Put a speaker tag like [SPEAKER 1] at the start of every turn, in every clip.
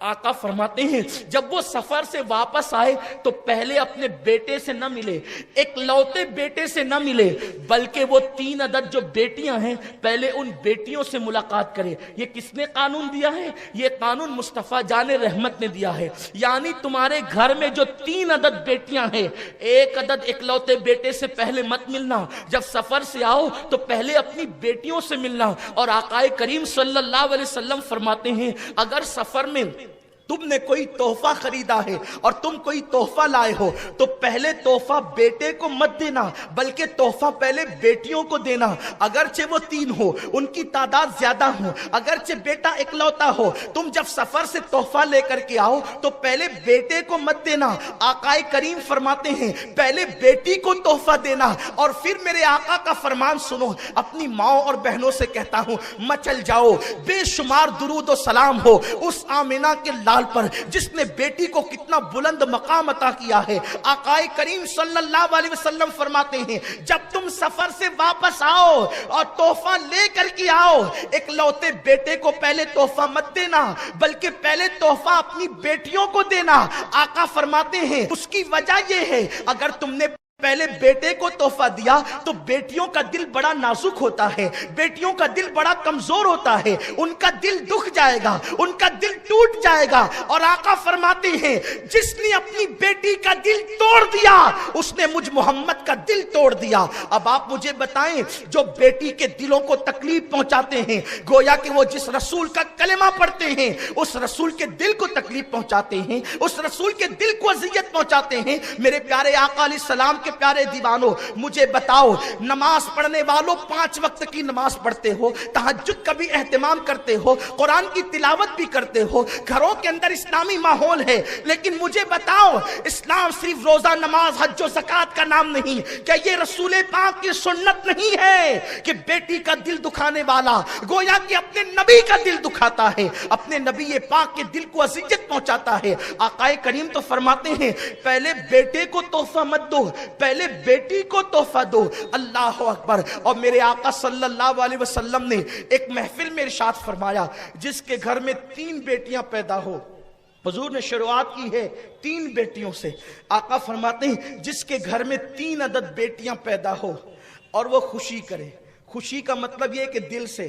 [SPEAKER 1] آقا فرماتے ہیں جب وہ سفر سے واپس آئے تو پہلے اپنے بیٹے سے نہ ملے، ایک لوتے بیٹے سے نہ ملے، بلکہ وہ 3 عدد جو بیٹیاں ہیں پہلے ان بیٹیوں سے ملاقات کرے۔ یہ کس نے قانون دیا ہے؟ یہ قانون مصطفیٰ جان رحمت نے دیا ہے۔ یعنی تمہارے گھر میں جو 3 عدد بیٹیاں ہیں، 1 عدد اکلوتے بیٹے سے پہلے مت ملنا، جب سفر سے آؤ تو پہلے اپنی بیٹیوں سے ملنا۔ اور آقا کریم صلی اللہ علیہ وسلم فرماتے ہیں اگر سفر میں تم نے کوئی تحفہ خریدا ہے اور تم کوئی تحفہ لائے ہو تو پہلے تحفہ بیٹے کو مت دینا، بلکہ تحفہ پہلے بیٹیوں کو دینا۔ اگرچہ وہ 3 ہو، ان کی تعداد زیادہ ہو، اگرچہ بیٹا اکلوتا ہو، تم جب سفر سے تحفہ لے کر کے آؤ تو پہلے بیٹے کو مت دینا۔ آقا کریم فرماتے ہیں پہلے بیٹی کو تحفہ دینا۔ اور پھر میرے آقا کا فرمان سنو، اپنی ماں اور بہنوں سے کہتا ہوں مچل جاؤ، بے شمار درود و سلام ہو اس آمنہ کے لال پر جس نے بیٹی کو کتنا بلند مقام عطا کیا ہے۔ آقا کریم صلی اللہ علیہ وسلم فرماتے ہیں جب تم سفر سے واپس آؤ اور تحفہ لے کر کے آؤ، ایک لوتے بیٹے کو پہلے تحفہ مت دینا، بلکہ پہلے تحفہ اپنی بیٹیوں کو دینا۔ آقا فرماتے ہیں اس کی وجہ یہ ہے اگر تم نے پہلے بیٹے کو تحفہ دیا تو بیٹیوں کا دل بڑا نازک ہوتا ہے، بیٹیوں کا دل بڑا کمزور ہوتا ہے، ان کا دل دکھ جائے گا، ان کا دل ٹوٹ جائے گا۔ اور آقا فرماتے ہیں جس نے اپنی بیٹی کا دل توڑ دیا اس نے مجھ محمد کا دل توڑ دیا۔ اب آپ مجھے بتائیں جو بیٹی کے دلوں کو تکلیف پہنچاتے ہیں، گویا کہ وہ جس رسول کا کلمہ پڑھتے ہیں اس رسول کے دل کو تکلیف پہنچاتے ہیں، اس رسول کے دل کو اذیت پہنچاتے ہیں۔ میرے پیارے آقا علیہ السلام کے پیارے دیوانوں مجھے بتاؤ، نماز پڑھنے والوں 5 وقت کی نماز پڑھتے ہو، تہجد کا بھی اہتمام کرتے ہو، قرآن کی تلاوت بھی کرتے ہو، گھروں کے اندر اسلامی ماحول ہے، لیکن مجھے بتاؤ اسلام صرف روزہ نماز حج و زکوٰۃ کا نام نہیں، کیا یہ رسول پاک کی سنت نہیں ہے کہ بیٹی کا دل دکھانے والا گویا کہ اپنے نبی کا دل دکھاتا ہے، اپنے نبی پاک کے دل کو اذیت پہنچاتا ہے۔ آقا کریم تو فرماتے ہیں پہلے بیٹے کو تحفہ مت دو، پہلے بیٹی کو تحفہ دو۔ اللہ اکبر۔ اور میرے آقا صلی اللہ علیہ وسلم نے ایک محفل میں ارشاد فرمایا جس کے گھر میں 3 بیٹیاں پیدا ہو، حضور نے شروعات کی ہے 3 بیٹیوں سے۔ آقا فرماتے ہیں جس کے گھر میں 3 عدد بیٹیاں پیدا ہو اور وہ خوشی کرے۔ خوشی کا مطلب یہ کہ دل سے،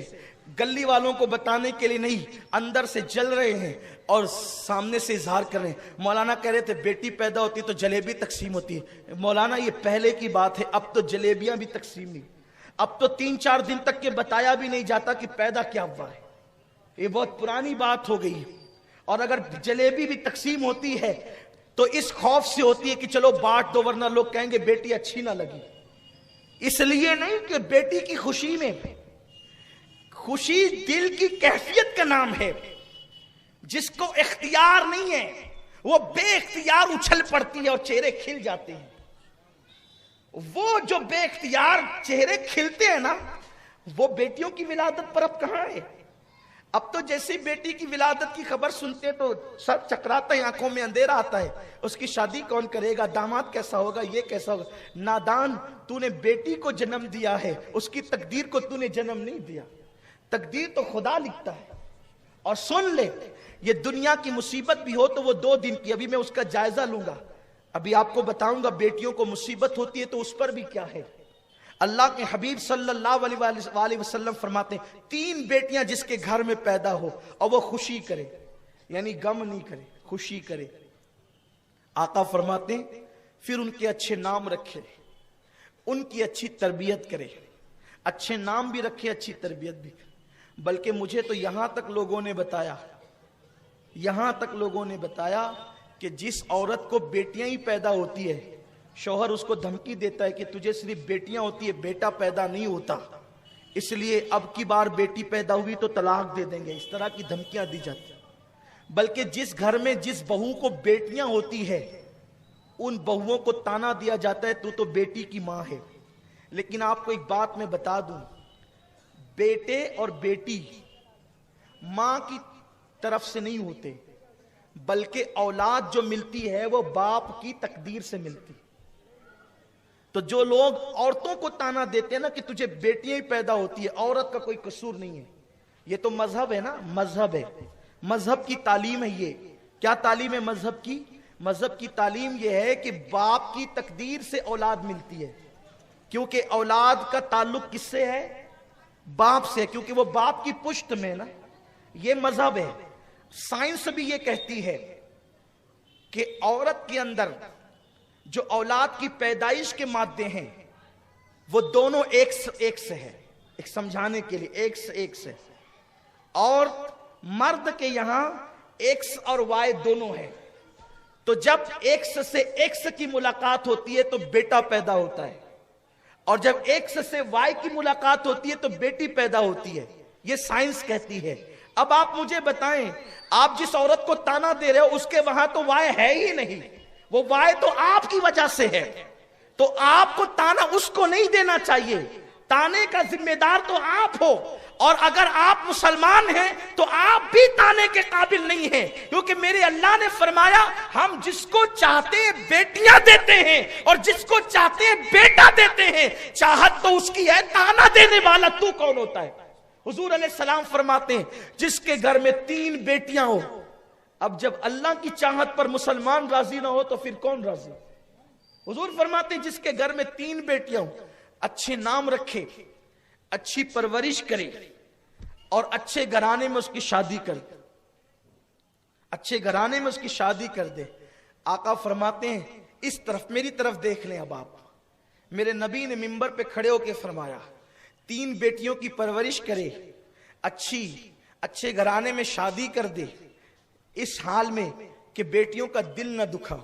[SPEAKER 1] گلی والوں کو بتانے کے لیے نہیں، اندر سے جل رہے ہیں اور سامنے سے اظہار کر رہے ہیں۔ مولانا کہہ رہے تھے بیٹی پیدا ہوتی تو جلیبی تقسیم ہوتی ہے۔ مولانا یہ پہلے کی بات ہے، اب تو جلیبیاں بھی تقسیم نہیں، اب تو 3-4 دن تک کے بتایا بھی نہیں جاتا کہ پیدا کیا ہوا ہے، یہ بہت پرانی بات ہو گئی۔ اور اگر جلیبی بھی تقسیم ہوتی ہے تو اس خوف سے ہوتی ہے کہ چلو بانٹ دو ورنہ لوگ کہیں گے بیٹی اچھی نہ لگی، اس لیے نہیں کہ بیٹی کی خوشی میں، خوشی دل کی کیفیت کا نام ہے، جس کو اختیار نہیں ہے وہ بے اختیار اچھل پڑتی ہے اور چہرے کھل جاتے ہیں۔ وہ جو بے اختیار چہرے کھلتے ہیں نا، وہ بیٹیوں کی ولادت پر اب کہاں ہے؟ اب تو جیسے بیٹی کی ولادت کی خبر سنتے تو سر چکراتا ہے، آنکھوں میں اندھیرا آتا ہے، اس کی شادی کون کرے گا، داماد کیسا ہوگا، یہ کیسا ہوگا۔ نادان، تو نے بیٹی کو جنم دیا ہے، اس کی تقدیر کو تو نے جنم نہیں دیا، تقدیر تو خدا لکھتا ہے۔ اور سن لے، یہ دنیا کی مصیبت بھی ہو تو وہ 2 دن کی، ابھی میں اس کا جائزہ لوں گا، ابھی آپ کو بتاؤں گا بیٹیوں کو مصیبت ہوتی ہے تو اس پر بھی کیا ہے۔ اللہ کے حبیب صلی اللہ علیہ وسلم فرماتے ہیں 3 بیٹیاں جس کے گھر میں پیدا ہو اور وہ خوشی کرے، یعنی غم نہیں کرے، خوشی کرے۔ آقا فرماتے ہیں پھر ان کے اچھے نام رکھے، ان کی اچھی تربیت کرے، اچھے نام بھی رکھے، اچھی تربیت بھی کرے۔ بلکہ مجھے تو یہاں تک لوگوں نے بتایا کہ جس عورت کو بیٹیاں ہی پیدا ہوتی ہے شوہر اس کو دھمکی دیتا ہے کہ تجھے صرف بیٹیاں ہوتی ہے، بیٹا پیدا نہیں ہوتا، اس لیے اب کی بار بیٹی پیدا ہوئی تو طلاق دے دیں گے، اس طرح کی دھمکیاں دی جاتی ہیں۔ بلکہ جس گھر میں جس بہو کو بیٹیاں ہوتی ہے ان بہوؤں کو تانا دیا جاتا ہے تو بیٹی کی ماں ہے۔ لیکن آپ کو ایک بات میں بتا دوں، بیٹے اور بیٹی ماں کی طرف سے نہیں ہوتے، بلکہ اولاد جو ملتی ہے وہ باپ کی تقدیر سے ملتی۔ تو جو لوگ عورتوں کو تانا دیتے ہیں نا کہ تجھے بیٹیاں ہی پیدا ہوتی ہے، عورت کا کوئی قصور نہیں ہے، یہ تو مذہب ہے نا، مذہب ہے، مذہب کی تعلیم ہے یہ. کیا تعلیم ہے مذہب کی؟ مذہب کی تعلیم یہ ہے کہ باپ کی تقدیر سے اولاد ملتی ہے، کیونکہ اولاد کا تعلق کس سے ہے؟ باپ سے، کیونکہ وہ باپ کی پشت میں نا. یہ مذہب ہے. سائنس بھی یہ کہتی ہے کہ عورت کے اندر جو اولاد کی پیدائش کے مادے ہیں وہ دونوں ایک سے ہے. ایک سمجھانے کے لیے ایک سے، اور مرد کے یہاں ایکس اور وائی دونوں ہیں. تو جب ایکس سے ایکس کی ملاقات ہوتی ہے تو بیٹا پیدا ہوتا ہے، اور جب ایکس سے وائی کی ملاقات ہوتی ہے تو بیٹی پیدا ہوتی ہے. یہ سائنس کہتی ہے. اب آپ مجھے بتائیں، آپ جس عورت کو تانا دے رہے ہو اس کے وہاں تو وائی ہے ہی نہیں، وہ وائی تو آپ کی وجہ سے ہے. تو آپ کو تانا اس کو نہیں دینا چاہیے. تانے کا ذمہ دار تو آپ ہو، اور اگر آپ مسلمان ہیں تو آپ بھی تانے کے قابل نہیں ہیں، کیونکہ میرے اللہ نے فرمایا ہم جس کو چاہتے ہیں بیٹیاں دیتے ہیں اور جس کو چاہتے ہیں بیٹا دیتے ہیں. چاہت تو اس کی ہے، تانا دینے والا تو کون ہوتا ہے؟ حضور علیہ السلام فرماتے ہیں جس کے گھر میں 3 بیٹیاں ہو. اب جب اللہ کی چاہت پر مسلمان راضی نہ ہو تو پھر کون راضی؟ حضور فرماتے ہیں جس کے گھر میں 3 بیٹیاں ہوں، اچھے نام رکھے، اچھی پرورش کرے، اور اچھے گھرانے میں اس کی شادی کر دے. اچھے گھرانے میں اس کی شادی کر دے. آقا فرماتے ہیں اس طرف میری طرف دیکھ لیں. اب آپ، میرے نبی نے منبر پہ کھڑے ہو کے فرمایا 3 بیٹیوں کی پرورش کرے، اچھے گھرانے میں شادی کر دے، اس حال میں کہ بیٹیوں کا دل نہ دکھا،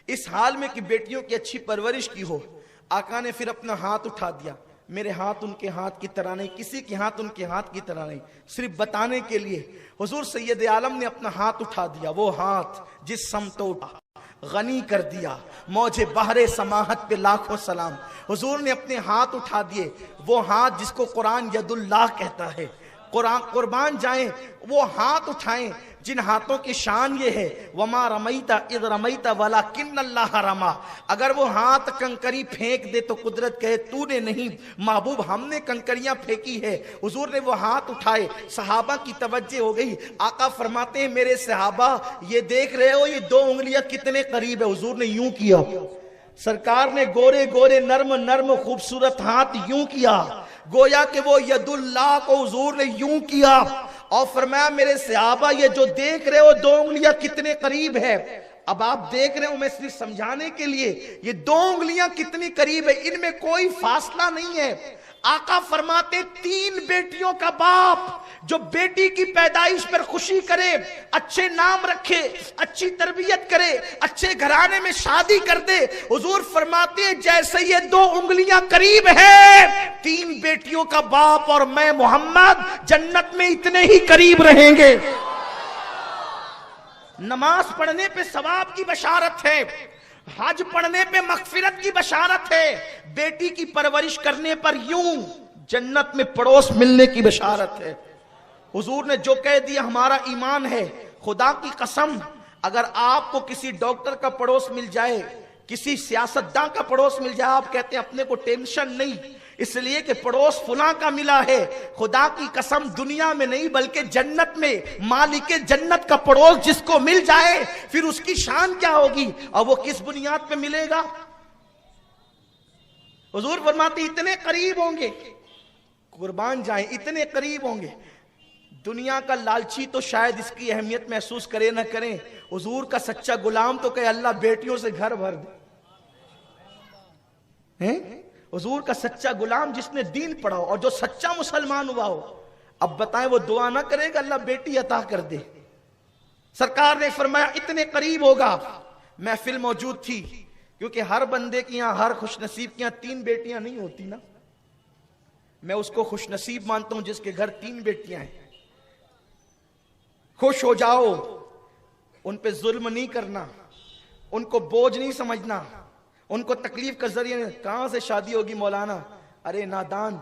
[SPEAKER 1] اس حال میں کہ بیٹیوں کی اچھی پرورش کی ہو. آقا نے پھر اپنا ہاتھ اٹھا دیا. میرے ہاتھ ان کے ہاتھ کی طرح نہیں، کسی کے ہاتھ ان کے ہاتھ کی طرح نہیں، صرف بتانے کے لیے حضور سید عالم نے اپنا ہاتھ اٹھا دیا. وہ ہاتھ جس سمتوں غنی کر دیا، موج بحر سماحت پہ لاکھوں سلام. حضور نے اپنے ہاتھ اٹھا دیے. وہ ہاتھ جس کو قرآن ید اللہ کہتا ہے، قربان جائیں وہ ہاتھ اٹھائیں جن ہاتھوں کی شان یہ ہے وما رمیت اذ رمیت ولکن اللہ رما. اگر وہ ہاتھ کنکری پھینک دے تو قدرت کہے تو نے نہیں، محبوب ہم نے کنکریاں پھینکی ہے. حضور نے وہ ہاتھ اٹھائے. صحابہ کی توجہ ہو گئی. آقا فرماتے ہیں میرے صحابہ یہ دیکھ رہے ہو یہ 2 انگلیاں کتنے قریب ہے. حضور نے یوں کیا. سرکار نے گورے گورے نرم خوبصورت ہاتھ یوں کیا، گویا کہ وہ ید اللہ کو حضور نے یوں کیا، اور فرمایا میرے صحابہ یہ جو دیکھ رہے ہو 2 انگلیاں کتنے قریب ہے. اب آپ دیکھ رہے ہو، میں صرف سمجھانے کے لیے، یہ 2 انگلیاں کتنی قریب ہے، ان میں کوئی فاصلہ نہیں ہے. آقا فرماتے 3 بیٹیوں کا باپ جو بیٹی کی پیدائش پر خوشی کرے، اچھے نام رکھے، اچھی تربیت کرے، اچھے گھرانے میں شادی کر دے، حضور فرماتے ہیں جیسے یہ 2 انگلیاں قریب ہے 3 بیٹیوں کا باپ اور میں محمد جنت میں اتنے ہی قریب رہیں گے. نماز پڑھنے پہ ثواب کی بشارت ہے، حج پڑھنے پہ مغفرت کی بشارت ہے، بیٹی کی پرورش کرنے پر یوں جنت میں پڑوس ملنے کی بشارت ہے. حضور نے جو کہہ دیا ہمارا ایمان ہے. خدا کی قسم اگر آپ کو کسی ڈاکٹر کا پڑوس مل جائے، کسی سیاستدان کا پڑوس مل جائے، آپ کہتے ہیں اپنے کو ٹینشن نہیں، اس لیے کہ پڑوس فلاں کا ملا ہے. خدا کی قسم دنیا میں نہیں بلکہ جنت میں مالک جنت کا پڑوس جس کو مل جائے پھر اس کی شان کیا ہوگی، اور وہ کس بنیاد پہ ملے گا. حضور فرماتے اتنے قریب ہوں گے، قربان جائیں اتنے قریب ہوں گے. دنیا کا لالچی تو شاید اس کی اہمیت محسوس کرے نہ کریں، حضور کا سچا غلام تو کہ اللہ بیٹیوں سے گھر بھر دے. حضور کا سچا غلام جس نے دین پڑھا ہو اور جو سچا مسلمان ہوا ہو، اب بتائیں وہ دعا نہ کرے گا اللہ بیٹی عطا کر دے. سرکار نے فرمایا اتنے قریب ہوگا. محفل موجود تھی، کیونکہ ہر بندے کی یہاں، ہر خوش نصیب کی یہاں 3 بیٹیاں نہیں ہوتی نا. میں اس کو خوش نصیب مانتا ہوں جس کے گھر 3 بیٹیاں ہیں. خوش ہو جاؤ، ان پہ ظلم نہیں کرنا، ان کو بوجھ نہیں سمجھنا، ان کو تکلیف کا ذریعہ نہیں. کہاں سے شادی ہوگی مولانا؟ ارے نادان،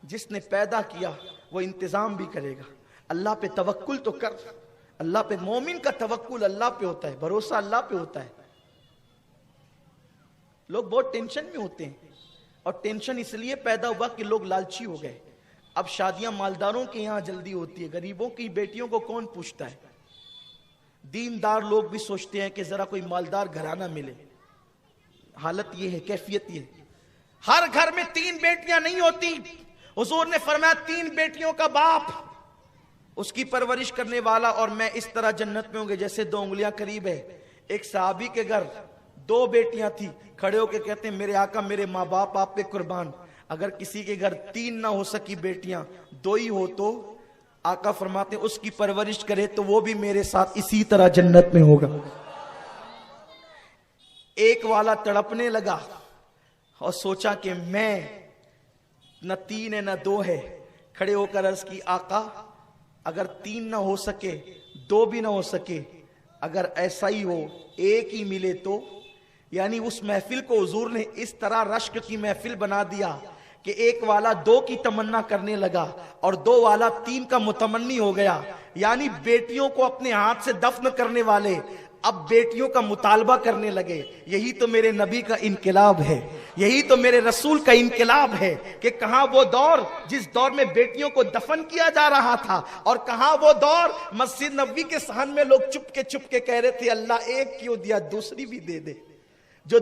[SPEAKER 1] جس نے پیدا کیا وہ انتظام بھی کرے گا. اللہ پہ توکل تو کر. اللہ پہ، مومن کا توکل اللہ پہ ہوتا ہے، بھروسہ اللہ پہ ہوتا ہے. لوگ بہت ٹینشن میں ہوتے ہیں، اور ٹینشن اس لیے پیدا ہوا کہ لوگ لالچی ہو گئے. اب شادیاں مالداروں کے یہاں جلدی ہوتی ہے، غریبوں کی بیٹیوں کو کون پوچھتا ہے. دیندار لوگ بھی سوچتے ہیں کہ ذرا کوئی مالدار گھرانہ ملے. حالت یہ ہے, کیفیت یہ ہے. ہر گھر میں 3 بیٹیاں نہیں ہوتی. حضور نے فرمایا 3 بیٹیوں کا باپ, اس کی پرورش کرنے والا اور میں اس طرح جنت میں ہوں گے جیسے 2 انگلیاں قریب ہے. ایک صحابی کے گھر 2 بیٹیاں تھی, کھڑے ہو کے کہتے ہیں میرے آقا میرے ماں باپ آپ پہ قربان, اگر کسی کے گھر 3 نہ ہو سکی بیٹیاں 2 ہی ہو تو آقا فرماتے ہیں اس کی پرورش کرے تو وہ بھی میرے ساتھ اسی طرح جنت میں ہوگا. ایک والا تڑپنے لگا اور سوچا کہ میں نہ 3 ہے نہ 2 ہے. کھڑے ہو کر عرض کی آقا اگر 3 نہ ہو سکے 2 بھی نہ ہو سکے, اگر ایسا ہی ہو 1 ہی ملے تو. یعنی اس محفل کو حضور نے اس طرح رشک کی محفل بنا دیا کہ ایک والا 2 کی تمنا کرنے لگا اور 2 والا 3 کا متمنی ہو گیا. یعنی بیٹیوں کو اپنے ہاتھ سے دفن کرنے والے اب بیٹیوں کا مطالبہ کرنے لگے. یہی تو میرے نبی کا انقلاب ہے, یہی تو میرے رسول کا انقلاب ہے کہ کہاں وہ دور جس دور میں بیٹیوں کو دفن کیا جا رہا تھا, اور کہاں وہ دور مسجد نبوی کے صحن میں لوگ چپ کے کہہ رہے تھے اللہ 1 کیوں دیا, دوسری بھی دے دے. جو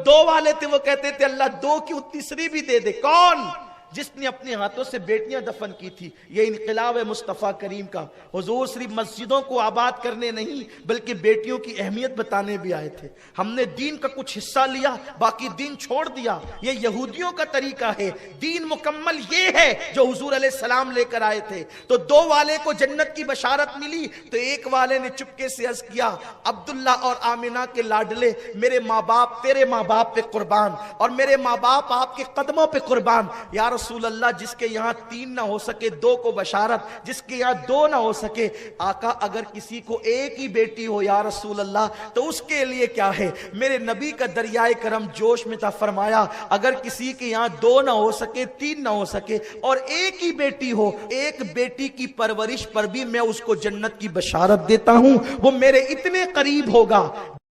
[SPEAKER 1] 2 والے تھے وہ کہتے تھے اللہ 2 کیوں, تیسری بھی دے دے. کون؟ جس نے اپنے ہاتھوں سے بیٹیاں دفن کی تھی. یہ انقلاب ہے مصطفیٰ کریم کا. حضور صرف مسجدوں کو آباد کرنے نہیں بلکہ بیٹیوں کی اہمیت بتانے بھی آئے تھے. ہم نے دین کا کچھ حصہ لیا, باقی دین چھوڑ دیا. یہ یہودیوں کا طریقہ ہے. دین مکمل یہ ہے جو حضور علیہ السلام لے کر آئے تھے. تو 2 والے کو جنت کی بشارت ملی تو ایک والے نے چپکے سے عرض کیا عبداللہ اور آمنہ کے لاڈلے میرے ماں باپ تیرے ماں باپ پہ قربان, اور میرے ماں باپ آپ کے قدموں پہ قربان. یا رسول اللہ جس کے یہاں 3 نہ ہو سکے 2 کو بشارت, جس کے یہاں 2 نہ ہو سکے. آقا اگر کسی کو 1 ہی بیٹی ہو یا رسول اللہ تو اس کے لیے کیا ہے. میرے نبی کا دریائے کرم جوش میں تھا, فرمایا اگر کسی کے یہاں 2 نہ ہو سکے 3 نہ ہو سکے اور 1 ہی بیٹی ہو, 1 بیٹی کی پرورش پر بھی میں اس کو جنت کی بشارت دیتا ہوں. وہ میرے اتنے قریب ہوگا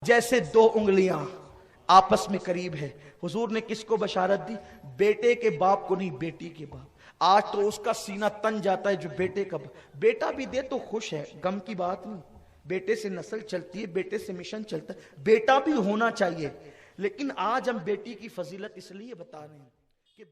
[SPEAKER 1] جیسے 2 انگلیاں آپس میں قریب ہے. حضور نے کس کو بشارت دی؟ بیٹے کے باپ کو نہیں, بیٹی کے باپ. آج تو اس کا سینہ تن جاتا ہے جو بیٹے کا بیٹا بھی دے تو خوش ہے, غم کی بات نہیں. بیٹے سے نسل چلتی ہے, بیٹے سے مشن چلتا ہے, بیٹا بھی ہونا چاہیے. لیکن آج ہم بیٹی کی فضیلت اس لیے بتا رہے ہیں کہ